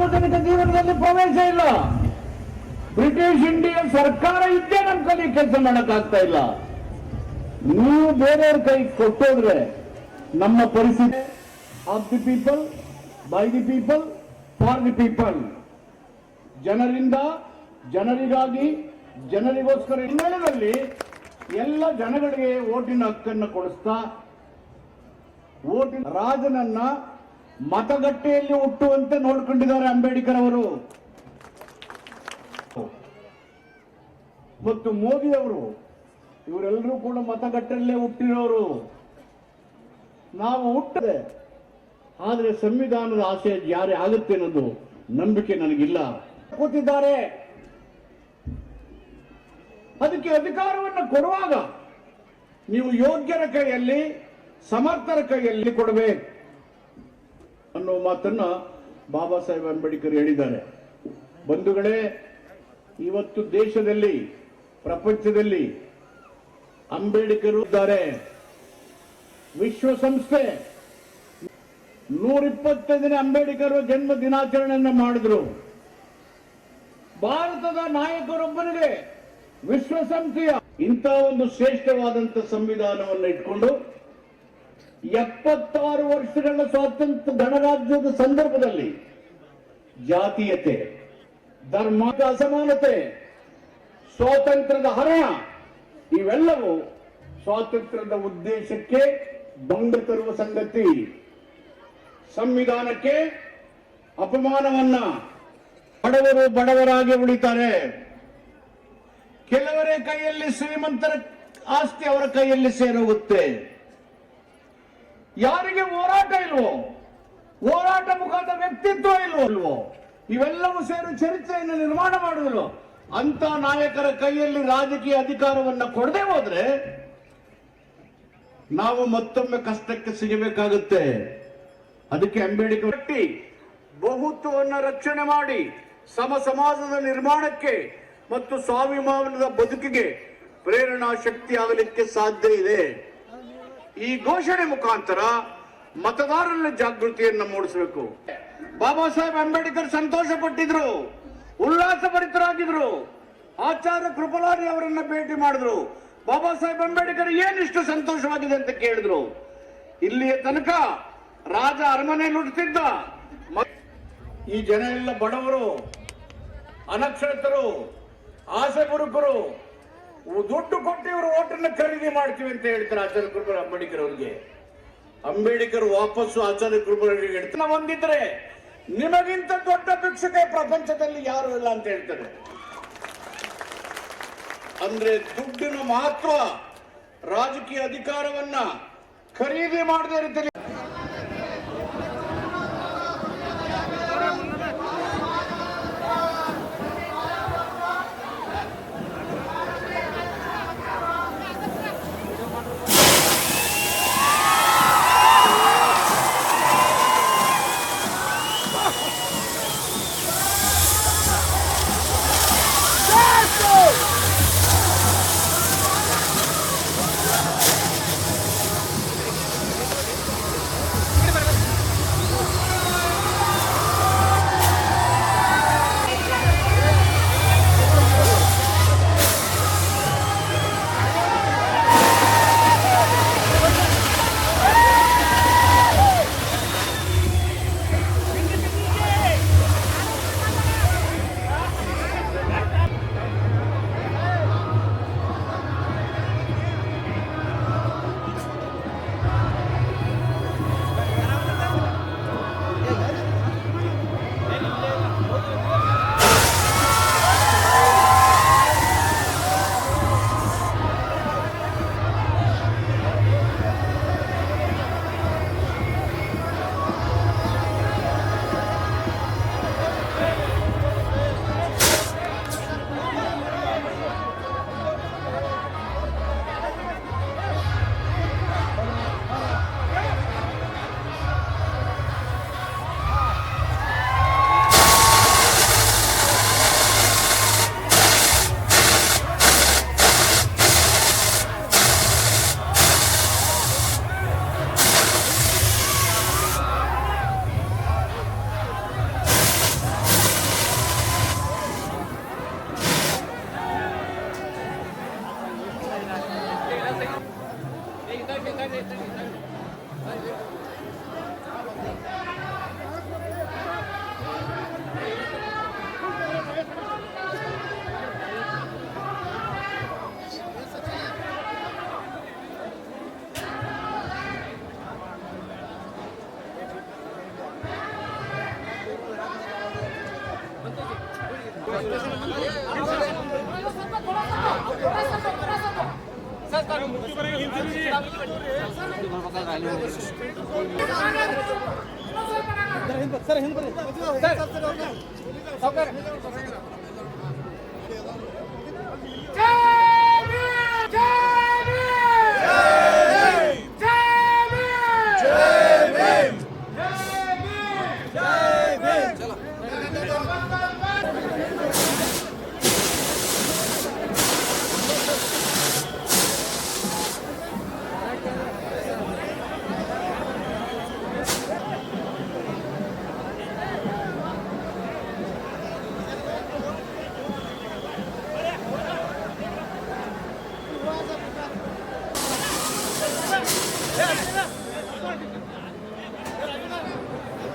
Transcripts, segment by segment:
ಸಾರ್ವಜನಿಕ ಜೀವನದಲ್ಲಿ ಪ್ರವೇಶ ಇಲ್ಲ. ಬ್ರಿಟಿಷ್ ಇಂಡಿಯಾ ಸರ್ಕಾರ ಇದ್ದೇ ನಮ್ಮ ಕೈ ಕೆಲಸ ಮಾಡಕ್ಕಾಗ್ತಾ ಇಲ್ಲ. ನೀವು ಬೇರೆಯವ್ರ ಕೈ ಕೊಟ್ಟೋದ್ರೆ ನಮ್ಮ ಪರಿಸ್ಥಿತಿ of the people, by the people, for the people, ಜನರಿಂದ ಜನರಿಗಾಗಿ ಜನರಿಗೋಸ್ಕರ ಹಿನ್ನೆಲೆಯಲ್ಲಿ ಎಲ್ಲ ಜನಗಳಿಗೆ ಓಟಿನ ಹಕ್ಕನ್ನು ಕೊಡಿಸ್ತಾ ಓಟಿನ ರಾಜನನ್ನ ಮತಗಟ್ಟೆಯಲ್ಲಿ ಹುಟ್ಟುವಂತೆ ನೋಡ್ಕೊಂಡಿದ್ದಾರೆ ಅಂಬೇಡ್ಕರ್ ಅವರು ಮತ್ತು ಮೋದಿ ಅವರು. ಇವರೆಲ್ಲರೂ ಕೂಡ ಮತಗಟ್ಟೆಯಲ್ಲೇ ಹುಟ್ಟಿರೋರು. ನಾವು ಹುಟ್ಟದೆ ಆದರೆ ಸಂವಿಧಾನದ ಆಶಯ ಜಾರಿ ಆಗುತ್ತೆ ಅನ್ನೋದು ನಂಬಿಕೆ ನನಗಿಲ್ಲ. ಕೂತಿದ್ದಾರೆ, ಅದಕ್ಕೆ ಅಧಿಕಾರವನ್ನು ಕೊಡುವಾಗ ನೀವು ಯೋಗ್ಯರ ಕೈಯಲ್ಲಿ ಸಮರ್ಥರ ಕೈಯಲ್ಲಿ ಕೊಡಬೇಕು ಅನ್ನೋ ಮಾತನ್ನ ಬಾಬಾ ಸಾಹೇಬ್ ಅಂಬೇಡ್ಕರ್ ಹೇಳಿದ್ದಾರೆ. ಬಂಧುಗಳೇ, ಇವತ್ತು ದೇಶದಲ್ಲಿ ಪ್ರಪಂಚದಲ್ಲಿ ಅಂಬೇಡ್ಕರ್ ಇದ್ದಾರೆ. ವಿಶ್ವಸಂಸ್ಥೆ 125ನೇ ಅಂಬೇಡ್ಕರ್ ಜನ್ಮ ದಿನಾಚರಣೆಯನ್ನು ಮಾಡಿದ್ರು. ಭಾರತದ ನಾಯಕರೊಬ್ಬರಿಗೆ ವಿಶ್ವಸಂಸ್ಥೆಯ ಇಂಥ ಒಂದು ಶ್ರೇಷ್ಠವಾದಂತ ಸಂವಿಧಾನವನ್ನು ಇಟ್ಕೊಂಡು 76 ವರ್ಷಗಳ ಸ್ವಾತಂತ್ರ್ಯ ಗಣರಾಜ್ಯದ ಸಂದರ್ಭದಲ್ಲಿ ಜಾತೀಯತೆ, ಧರ್ಮದ ಅಸಮಾನತೆ, ಸ್ವಾತಂತ್ರ್ಯದ ಹರಣ ಇವೆಲ್ಲವೂ ಸ್ವಾತಂತ್ರ್ಯದ ಉದ್ದೇಶಕ್ಕೆ ಭಂಗ ತರುವ ಸಂಗತಿ. ಸಂವಿಧಾನಕ್ಕೆ ಅಪಮಾನವನ್ನ ಬಡವರು ಬಡವರಾಗಿ ಉಳಿತಾರೆ. ಕೆಲವರ ಕೈಯಲ್ಲಿ ಶ್ರೀಮಂತರ ಆಸ್ತಿ ಅವರ ಕೈಯಲ್ಲಿ ಸೇರೋಗುತ್ತೆ. ಯಾರಿಗೆ ಹೋರಾಟ ಇಲ್ವೋ, ಹೋರಾಟ ಮುಖದ ವ್ಯಕ್ತಿತ್ವ ಇಲ್ವೋ, ಇವೆಲ್ಲವೂ ಸೇರಿ ಚರಿತ್ರೆಯನ್ನು ನಿರ್ಮಾಣ ಮಾಡುವುದು ಅಂತ ನಾಯಕರ ಕೈಯಲ್ಲಿ ರಾಜಕೀಯ ಅಧಿಕಾರವನ್ನು ಕೊಡದೆ ಹೋದ್ರೆ ನಾವು ಮತ್ತೊಮ್ಮೆ ಕಷ್ಟಕ್ಕೆ ಸಿಗಬೇಕಾಗುತ್ತೆ. ಅದಕ್ಕೆ ಅಂಬೇಡ್ಕರ್ ಬಹುತ್ವವನ್ನು ರಕ್ಷಣೆ ಮಾಡಿ ಸಮ ಸಮಾಜದ ನಿರ್ಮಾಣಕ್ಕೆ ಮತ್ತು ಸ್ವಾಭಿಮಾನದ ಬದುಕಿಗೆ ಪ್ರೇರಣಾ ಶಕ್ತಿ ಆಗಲಿಕ್ಕೆ ಸಾಧ್ಯ ಇದೆ. ಈ ಘೋಷಣೆ ಮುಖಾಂತರ ಮತದಾರರಲ್ಲಿ ಜಾಗೃತಿಯನ್ನು ಮೂಡಿಸಬೇಕು. ಬಾಬಾ ಸಾಹೇಬ್ ಅಂಬೇಡ್ಕರ್ ಸಂತೋಷ ಪಟ್ಟಿದ್ರು, ಉಲ್ಲಾಸ ಭರಿತರಾಗಿದ್ರು. ಆಚಾರ್ಯ ಕೃಪಲಾನಿ ಅವರನ್ನ ಭೇಟಿ ಮಾಡಿದ್ರು. ಬಾಬಾ ಸಾಹೇಬ್ ಅಂಬೇಡ್ಕರ್ ಏನಿಷ್ಟು ಸಂತೋಷವಾಗಿದೆ ಅಂತ ಕೇಳಿದ್ರು. ಇಲ್ಲಿಯ ತನಕ ರಾಜ ಅರಮನೆಯಲ್ಲಿ ಹುಟ್ಟುತ್ತಿದ್ದ ಈ ಜನ ಎಲ್ಲ ಬಡವರು, ಅನಕ್ಷರತರು, ಆಸೆ ಬುರುಕರು, ದುಡ್ಡು ಕೊಟ್ಟು ಇವರು ಓಟನ್ನು ಖರೀದಿ ಮಾಡ್ತೀವಿ ಅಂತ ಹೇಳ್ತಾರೆ ಆಚಾರ್ಯ ಕೃಪಲಾನಿ ಅಂಬೇಡ್ಕರ್ ಅವರಿಗೆ. ಅಂಬೇಡ್ಕರ್ ವಾಪಸ್ಸು ಆಚಾರ್ಯ ಕೃಪಲಾನಿ ಹೇಳ್ತಾರೆ, ಹೊಂದಿದ್ರೆ ನಿಮಗಿಂತ ದೊಡ್ಡ ಭಿಕ್ಷುಕ ಪ್ರಪಂಚದಲ್ಲಿ ಯಾರು ಇಲ್ಲ ಅಂತ ಹೇಳ್ತಾರೆ. ಅಂದ್ರೆ ದುಡ್ಡಿನ ಮಹತ್ವ, ರಾಜಕೀಯ ಅಧಿಕಾರವನ್ನ ಖರೀದಿ ಮಾಡದೇ ಇರುತ್ತದೆ. ಸರ್ ಹಿಂದೆ ಬರ್ರಿ ಸರ್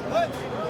Hey!